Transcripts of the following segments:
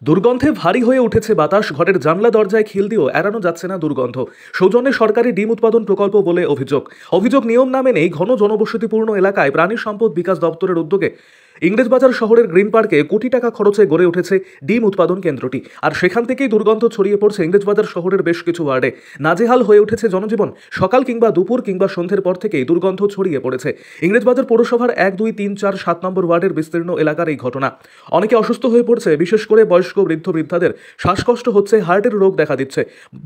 দুর্গন্ধে ভারী হয়ে উঠেছে বাতাস, ঘরের জানলা দরজায় খিল দিয়েও এড়ানো যাচ্ছে না দুর্গন্ধ। সৌজন্যে সরকারি ডিম উৎপাদন প্রকল্প বলে অভিযোগ নিয়ম না মেনেই ঘন জনবসতিপূর্ণ এলাকায় প্রাণী সম্পদ বিকাশ দপ্তরের উদ্যোগে ইংরেজবাজার শহরের গ্রিন পার্কে কোটি টাকা খরচে গড়ে উঠেছে ডিম উৎপাদন কেন্দ্রটি। আর সেখান থেকেই দুর্গন্ধ ছড়িয়ে পড়ছে ইংরেজবাজার শহরের বেশ কিছু ওয়ার্ডে। নাজেহাল হয়ে উঠেছে জনজীবন। সকাল কিংবা দুপুর কিংবা সন্ধ্যের পর থেকেই দুর্গন্ধ ছড়িয়ে পড়েছে। ইংরেজবাজার পৌরসভার 1, 2, 3, 4, 7 নম্বর ওয়ার্ডের বিস্তীর্ণ এলাকার এই ঘটনা। অনেকে অসুস্থ হয়ে পড়ছে, বিশেষ করে বয়স্ক বৃদ্ধাদের শ্বাসকষ্ট হচ্ছে, হার্টের রোগ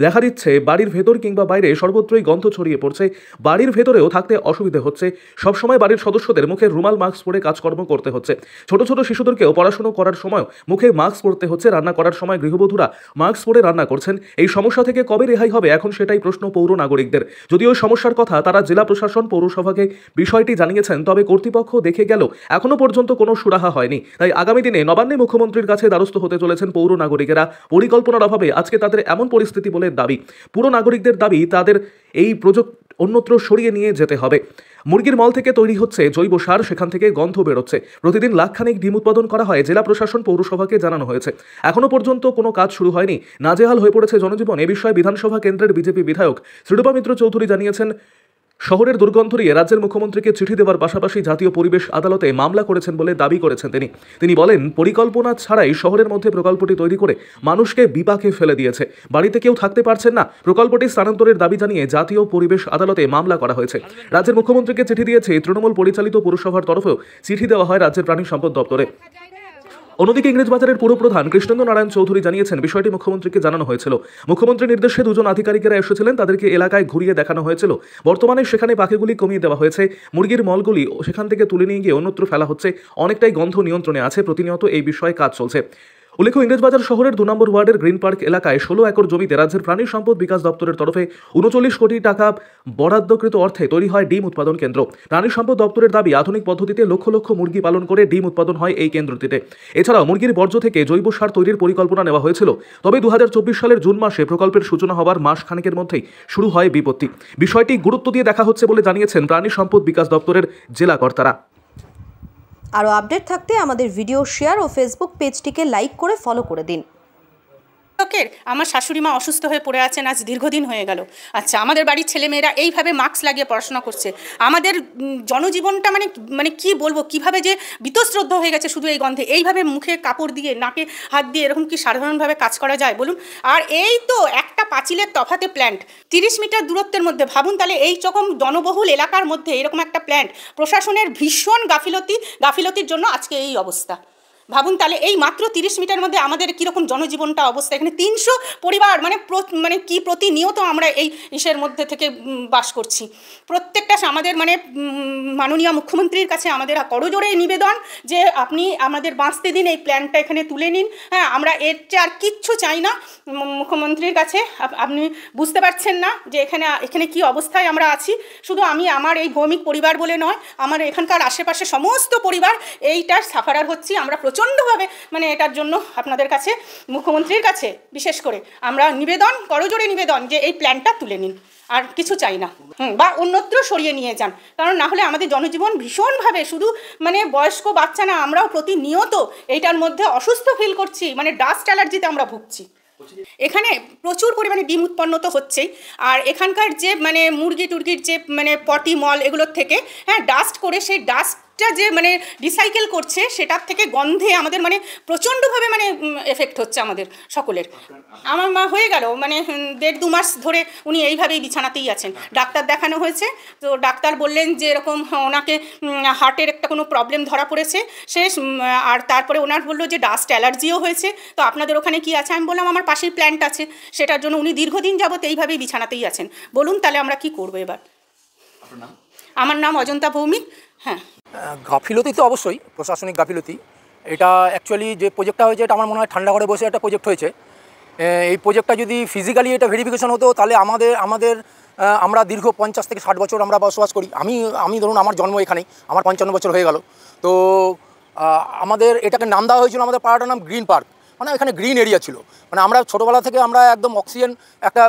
দেখা দিচ্ছে বাড়ির ভেতর কিংবা বাইরে সর্বত্রই গন্ধ ছড়িয়ে পড়ছে। বাড়ির ভেতরেও থাকতে অসুবিধে হচ্ছে। সবসময় বাড়ির সদস্যদের মুখে রুমাল মাস্ক পরে কাজকর্ম করতে হচ্ছে। ছোট ছোট শিশুদেরকেও পড়াশোনা করার সময় মুখে মাস্ক পরতে হচ্ছে। রান্না করার সময় গৃহবধূরা মাস্ক পরে রান্না করছেন। এই সমস্যা থেকে কবে রেহাই হবে, এখন সেটাই প্রশ্ন পৌর নাগরিকদের। যদিও সমস্যার কথা তারা জেলা প্রশাসন, পৌরসভাকে বিষয়টি জানিয়েছেন, তবে কর্তৃপক্ষ দেখে গেল এখনো পর্যন্ত কোনো সুরাহা হয়নি। তাই আগামী দিনে নবান্নে মুখ্যমন্ত্রীর কাছে দ্বারস্থ হতে চলেছেন পৌর নাগরিকেরা। পরিকল্পনার অভাবে আজকে তাদের এমন পরিস্থিতি বলে দাবি। পুর নাগরিকদের দাবি, তাদের এই প্রজেক্ট অন্যত্র সরিয়ে নিয়ে যেতে হবে। মুরগির মল থেকে তৈরি হচ্ছে জৈব সার, সেখান থেকে গন্ধ বেরোচ্ছে। প্রতিদিন লাখখানিক ডিম উৎপাদন করা হয়। জেলা প্রশাসন, পৌরসভাকে জানানো হয়েছে, এখনো পর্যন্ত কোনো কাজ শুরু হয়নি। নাজেহাল হয়ে পড়েছে জনজীবন। এ বিষয়ে বিধানসভা কেন্দ্রের বিজেপি বিধায়ক শ্রীরূপা মিত্র চৌধুরী জানিয়েছেন, শহরের দুর্গন্ধ নিয়ে রাজ্যের মুখ্যমন্ত্রীকে চিঠি দেওয়ার পাশাপাশি জাতীয় পরিবেশ আদালতে মামলা করেছেন বলে দাবি করেছেন তিনি বলেন, পরিকল্পনা ছাড়াই শহরের মধ্যে প্রকল্পটি তৈরি করে মানুষকে বিপাকে ফেলে দিয়েছে। বাড়িতে কেউ থাকতে পারছেন না। প্রকল্পটি স্থানান্তরের দাবি জানিয়ে জাতীয় পরিবেশ আদালতে মামলা করা হয়েছে। রাজ্যের মুখ্যমন্ত্রীকে চিঠি দিয়েছে তৃণমূল পরিচালিত পুরসভার তরফেও চিঠি দেওয়া হয় রাজ্যের প্রাণী সম্পদ দপ্তরে। অন্যদিকে ইংরেজবাজারের পুরপ্রধান কৃষ্ণেন্দ্র নারায়ণ চৌধুরী জানিয়েছেন, বিষয়টি মুখ্যমন্ত্রীকে জানানো হয়েছিল। মুখ্যমন্ত্রীর নির্দেশে দুজন আধিকারিকেরা এসেছিলেন, তাদেরকে এলাকায় ঘুরিয়ে দেখানো হয়েছিল। বর্তমানে সেখানে পাখিগুলি কমিয়ে দেওয়া হয়েছে। মুরগির মলগুলি সেখান থেকে তুলে নিয়ে গিয়ে অন্যত্র ফেলা হচ্ছে। অনেকটাই গন্ধ নিয়ন্ত্রণে আছে। প্রতিনিয়ত এই বিষয়ে কাজ চলছে। উল্লেখ্য, ইংরেজবাজার শহরের 2 নম্বর ওয়ার্ডের গ্রিন পার্ক এলাকায় 16 একর জমিতে রাজ্যের প্রাণী সম্পদ বিকাশ দপ্তরের তরফে 39 কোটি টাকা বরাদ্দকৃত অর্থে তৈরি হয় ডিম উৎপাদন কেন্দ্র। প্রাণী সম্পদ দপ্তরের দাবি, আধুনিক পদ্ধতিতে লক্ষ লক্ষ মুরগি পালন করে ডিম উৎপাদন হয় এই কেন্দ্রটিতে। এছাড়াও মুরগির বর্জ্য থেকে জৈব সার তৈরির পরিকল্পনা নেওয়া হয়েছিল। তবে 2024 সালের জুন মাসে প্রকল্পের সূচনা হওয়ার মাস খানেকের মধ্যেই শুরু হয় বিপত্তি। বিষয়টি গুরুত্ব দিয়ে দেখা হচ্ছে বলে জানিয়েছেন প্রাণী সম্পদ বিকাশ দপ্তরের জেলা কর্তারা। আরও আপডেট থাকতে আমাদের ভিডিও শেয়ার ও ফেসবুক পেজটিকে লাইক করে ফলো করে দিন। আমার শাশুড়ি মা অসুস্থ হয়ে পড়ে আছেন আজ দীর্ঘদিন হয়ে গেল। আচ্ছা, আমাদের বাড়ির ছেলেমেয়েরা এইভাবে মাস্ক লাগিয়ে পড়াশোনা করছে। আমাদের জনজীবনটা মানে কি বলবো, কিভাবে যে বীতশ্রদ্ধ হয়ে গেছে শুধু এই গন্ধে। এইভাবে মুখে কাপড় দিয়ে, নাকে হাত দিয়ে এরকম কি সাধারণভাবে কাজ করা যায় বলুন? আর এই তো একটা পাঁচিলের তফাতে প্ল্যান্ট, 30 মিটার দূরত্বের মধ্যে। ভাবুন তাহলে, এই রকম জনবহুল এলাকার মধ্যে এরকম একটা প্ল্যান্ট, প্রশাসনের ভীষণ গাফিলতির জন্য আজকে এই অবস্থা। ভাবুন তাহলে, এই মাত্র 30 মিটার মধ্যে আমাদের কীরকম জনজীবনটা অবস্থা। এখানে 300 পরিবার মানে কি প্রতিনিয়ত আমরা এই ইসের মধ্যে থেকে বাস করছি। প্রত্যেকটা আমাদের মাননীয় মুখ্যমন্ত্রীর কাছে আমাদের করজোড়ে নিবেদন যে আপনি আমাদের বাঁচতে দিন, এই প্ল্যানটা এখানে তুলে নিন। হ্যাঁ, আমরা এর চেয়ে আর কিচ্ছু চাই না মুখ্যমন্ত্রীর কাছে। আপনি বুঝতে পারছেন না যে এখানে কি অবস্থায় আমরা আছি। শুধু আমি আমার এই ভৌমিক পরিবার বলে নয়, আমার এখানকার আশেপাশে সমস্ত পরিবার এইটার সাফারার হচ্ছি। আমরা প্রচণ্ডভাবে এটার জন্য আপনাদের কাছে, মুখ্যমন্ত্রীর কাছে বিশেষ করে আমরা করজোড়ে নিবেদন যে এই প্ল্যানটা তুলে নিন। আর কিছু চাই না, বা অন্যত্র সরিয়ে নিয়ে যান। কারণ না হলে আমাদের জনজীবন ভীষণভাবে, শুধু বয়স্ক বাচ্চা না, আমরাও প্রতিনিয়ত এইটার মধ্যে অসুস্থ ফিল করছি। ডাস্ট অ্যালার্জিতে আমরা ভুগছি। এখানে প্রচুর পরিমাণে ডিম উৎপন্ন তো হচ্ছেই, আর এখানকার যে মুরগি টুরগির যে পটি মল এগুলোর থেকে ডাস্ট করে, সেই ডাস্টটা যে রিসাইকেল করছে, সেটার থেকে গন্ধে আমাদের প্রচণ্ডভাবে এফেক্ট হচ্ছে আমাদের সকলের। আমার মা হয়ে গেল 1.5-2 মাস ধরে উনি এইভাবেই বিছানাতেই আছেন। ডাক্তার দেখানো হয়েছে, তো ডাক্তার বললেন যে এরকম ওনাকে হার্টের একটা কোনো প্রবলেম ধরা পড়েছে আর তারপরে ওনার বললো যে ডাস্ট অ্যালার্জিও হয়েছে। তো আপনাদের ওখানে কি আছে? আমি বললাম আমার পাশেই প্ল্যান্ট আছে। সেটার জন্য উনি দীর্ঘদিন যাবত এইভাবেই বিছানাতেই আছেন। বলুন তাহলে আমরা কি করবো এবার? আমার নাম অজন্তা ভৌমিক। হ্যাঁ, গাফিলতি তো অবশ্যই, প্রশাসনিক গাফিলতি। এটা অ্যাকচুয়ালি যে প্রজেক্টটা হয়েছে, এটা আমার মনে হয় ঠান্ডা ঘরে বসে একটা প্রজেক্ট হয়েছে। এই প্রজেক্টটা যদি ফিজিক্যালি এটা ভেরিফিকেশন হতো, তাহলে আমরা দীর্ঘ 50 থেকে 60 বছর আমরা বসবাস করি। আমি ধরুন, আমার জন্ম এখানেই, আমার 55 বছর হয়ে গেল। তো আমাদের এটাকে নাম দেওয়া হয়েছিল, আমাদের পাড়াটার নাম গ্রিন পার্ক। মানে এখানে গ্রিন এরিয়া ছিল, মানে আমরা ছোটোবেলা থেকে আমরা একদম অক্সিজেন একটা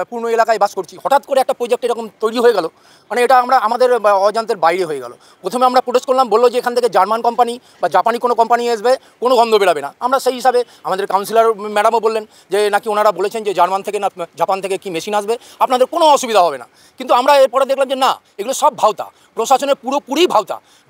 পূর্ণ এলাকায় বাস করছি, হঠাৎ করে একটা প্রজেক্ট এরকম তৈরি হয়ে গেল, মানে এটা আমরা আমাদের অজান্তের বাইরে হয়ে গেল। প্রথমে আমরা প্রোটেস্ট করলাম, বললো যে এখান থেকে জার্মান কোম্পানি বা জাপানি কোনো কোম্পানি আসবে, কোনো গন্ধ বেরাবে না। আমরা সেই হিসাবে আমাদের কাউন্সিলর ম্যাডামও বললেন যে নাকি ওনারা বলেছেন যে জার্মান থেকে না জাপান থেকে কি মেশিন আসবে, আপনাদের কোনো অসুবিধা হবে না। কিন্তু আমরা এরপরে দেখলাম যে না, এগুলো সব ভাওতা, প্রশাসনের পুরোপুরি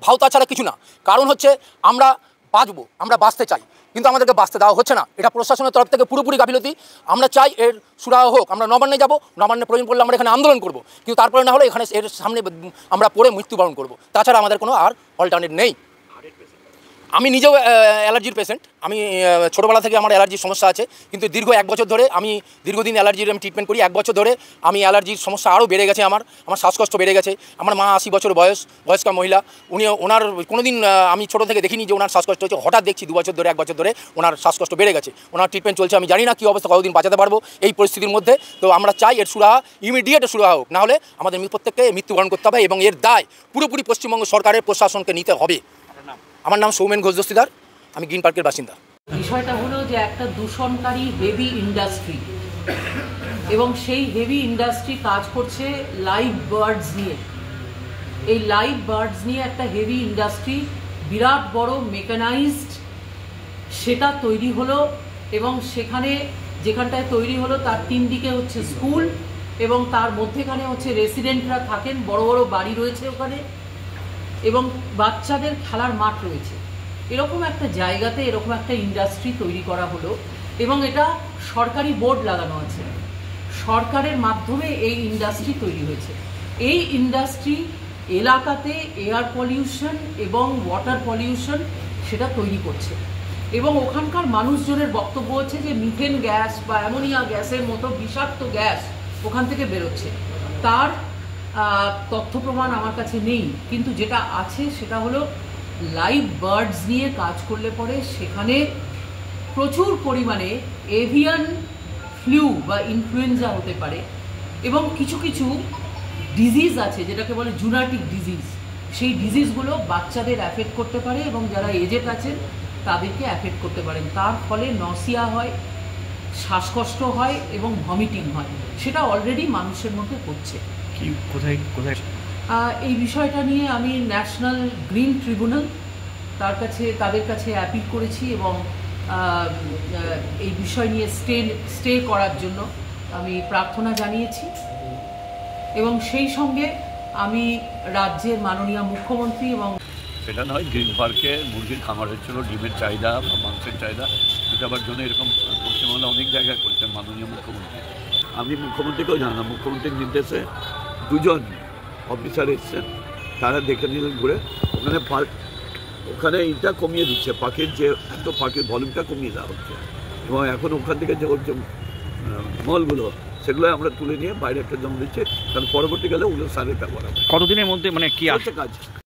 ভাওতা ছাড়া কিছু না। কারণ হচ্ছে আমরা বাঁচবো, আমরা বাঁচতে চাই, কিন্তু আমাদেরকে বাঁচতে দেওয়া হচ্ছে না। এটা প্রশাসনের তরফ থেকে পুরোপুরি গাফিলতি। আমরা চাই এর সুরাহা হোক। আমরা নবান্নে যাব, নবান্নে প্রয়োজন পড়লে আমরা এখানে আন্দোলন করব, কিন্তু তারপরে না হলে এখানে এর সামনে আমরা পড়ে মৃত্যুবরণ করব। তাছাড়া আমাদের কোনো আর অল্টারনেট নেই। আমি নিজেও অ্যালার্জির পেশেন্ট। আমি ছোটোবেলা থেকে আমার অ্যালার্জির সমস্যা আছে, কিন্তু দীর্ঘ 1 বছর ধরে আমি দীর্ঘদিন অ্যালার্জির আমি ট্রিটমেন্ট করি। 1 বছর ধরে আমি অ্যালার্জির সমস্যা আরও বেড়ে গেছে, আমার শ্বাসকষ্ট বেড়ে গেছে। আমার মা 80 বছর বয়স্কা মহিলা, ওনার কোনো দিন আমি ছোটো থেকে দেখিনি যে ওনার শ্বাসকষ্ট হচ্ছে, হঠাৎ দেখছি 2 বছর ধরে 1 বছর ধরে ওনার শ্বাসকষ্ট বেড়ে গেছে। ওনার ট্রিটমেন্ট চলছে, আমি জানি না কী অবস্থা, কতদিন বাঁচাতে পারবো এই পরিস্থিতির মধ্যে। তো আমরা চাই এর সুরাহা, ইমিডিয়েট সুরাহা হোক, নাহলে আমাদের প্রত্যেককে মৃত্যুবরণ করতে হবে এবং এর দায় পুরোপুরি পশ্চিমবঙ্গ সরকারের প্রশাসনকে নিতে হবে। আমার নাম সৌমেন ঘোষ দস্তিদার, আমি গ্রিন পার্কের বাসিন্দা। বিষয়টা হলো যে একটা দূষণকারী হেভি ইন্ডাস্ট্রি, এবং সেই হেভি ইন্ডাস্ট্রি কাজ করছে লাইভ বার্ডস নিয়ে। এই লাইভ বার্ডস নিয়ে একটা হেভি ইন্ডাস্ট্রি, বিরাট বড় মেকানাইজড সেটা তৈরি হলো, এবং সেখানে যেখানটায় তৈরি হলো তার 3 দিকে হচ্ছে স্কুল, এবং তার মধ্যেখানে হচ্ছে রেসিডেন্টরা থাকেন, বড় বড় বাড়ি রয়েছে ওখানে, এবং বাচ্চাদের খেলার মাঠ রয়েছে। এরকম একটা জায়গাতে এরকম একটা ইন্ডাস্ট্রি তৈরি করা হলো, এবং এটা সরকারি বোর্ড লাগানো আছে, সরকারের মাধ্যমে এই ইন্ডাস্ট্রি তৈরি হয়েছে। এই ইন্ডাস্ট্রি এলাকাতে এয়ার পলিউশন এবং ওয়াটার পলিউশন সেটা তৈরি করছে, এবং ওখানকার মানুষজনের বক্তব্য হচ্ছে যে মিথেন গ্যাস বা অ্যামোনিয়া গ্যাসের মতো বিষাক্ত গ্যাস ওখান থেকে বেরোচ্ছে। তার তথ্য প্রমাণ আমার কাছে নেই, কিন্তু যেটা আছে সেটা হলো লাইভ বার্ডস নিয়ে কাজ করলে পরে সেখানে প্রচুর পরিমাণে এভিয়ান ফ্লু বা ইনফ্লুয়েঞ্জা হতে পারে, এবং কিছু কিছু ডিজিজ আছে যেটাকে বলে জুনাটিক ডিজিজ, সেই ডিজিজগুলো বাচ্চাদের অ্যাফেক্ট করতে পারে, এবং যারা এজেড আছেন তাদেরকে অ্যাফেক্ট করতে পারেন। তার ফলে নসিয়া হয়, শ্বাসকষ্ট হয় এবং ভমিটিং হয়। সেটা অলরেডি মানুষের মধ্যে হচ্ছে। কোথায় এই বিষয়টা নিয়ে আমি ন্যাশনাল গ্রিন ট্রিব্যুনাল তাদের কাছে অ্যাপিল করেছি, এবং এই বিষয় নিয়ে স্টে করার জন্য আমি প্রার্থনা জানিয়েছি, এবং সেই সঙ্গে আমি রাজ্যের মাননীয় মুখ্যমন্ত্রী এবং সেটা নয়, গ্রিন পার্কে মুরগির খামার হচ্ছিল, ডিমের চাহিদা বা মাংসের চাহিদা মেটাবার জন্য এরকম পশ্চিমবাংলা অনেক জায়গায় করছেন মাননীয় মুখ্যমন্ত্রী। আমি মুখ্যমন্ত্রীকেও জানালাম, মুখ্যমন্ত্রীর নির্দেশে 2 জন অফিসার এসছেন, তারা দেখে নিলেন ঘুরে, ওখানে এইটা কমিয়ে দিচ্ছে, পাখির যে এত পাখির ভলিউমটা কমিয়ে দেওয়া হচ্ছে, এবং এখন ওখান থেকে যে মলগুলো সেগুলো আমরা তুলে নিয়ে বাইরে একটা জমা দিচ্ছি, কারণ পরবর্তীকালে ওগুলো সারের ব্যবহার হবে। কতদিনের মধ্যে মানে কি কাজ